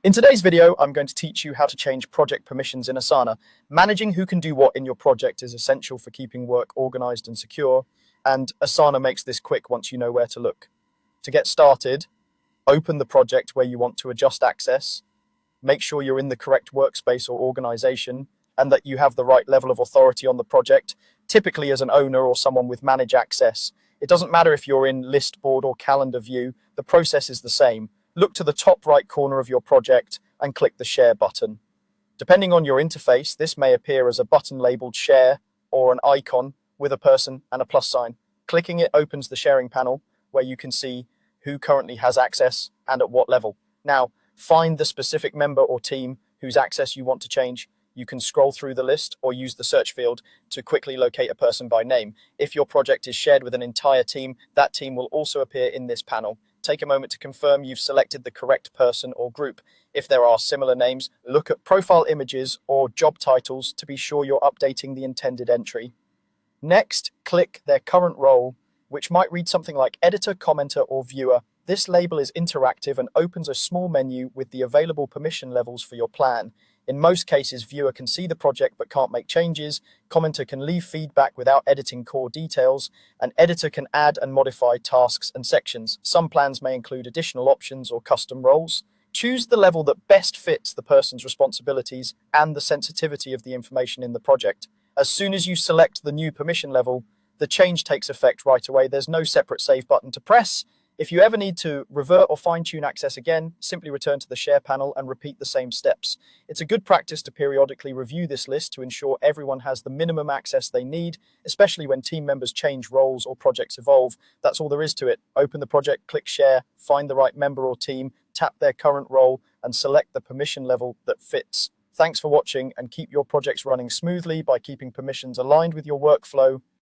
In today's video, I'm going to teach you how to change project permissions in Asana. Managing who can do what in your project is essential for keeping work organized and secure, and Asana makes this quick once you know where to look. To get started, open the project where you want to adjust access, make sure you're in the correct workspace or organization, and that you have the right level of authority on the project, typically as an owner or someone with manage access. It doesn't matter if you're in list board or calendar view, the process is the same. Look to the top right corner of your project and click the Share button. Depending on your interface, this may appear as a button labeled Share or an icon with a person and a plus sign. Clicking it opens the sharing panel where you can see who currently has access and at what level. Now, find the specific member or team whose access you want to change. You can scroll through the list or use the search field to quickly locate a person by name. If your project is shared with an entire team, that team will also appear in this panel. Take a moment to confirm you've selected the correct person or group. If there are similar names, look at profile images or job titles to be sure you're updating the intended entry. Next, click their current role, which might read something like editor, commenter, or viewer. This label is interactive and opens a small menu with the available permission levels for your plan. In most cases, viewer can see the project but can't make changes, commenter can leave feedback without editing core details, and editor can add and modify tasks and sections. Some plans may include additional options or custom roles. Choose the level that best fits the person's responsibilities and the sensitivity of the information in the project. As soon as you select the new permission level, the change takes effect right away. There's no separate save button to press. If you ever need to revert or fine-tune access again, simply return to the Share panel and repeat the same steps. It's a good practice to periodically review this list to ensure everyone has the minimum access they need, especially when team members change roles or projects evolve. That's all there is to it. Open the project, click Share, find the right member or team, tap their current role, and select the permission level that fits. Thanks for watching, and keep your projects running smoothly by keeping permissions aligned with your workflow.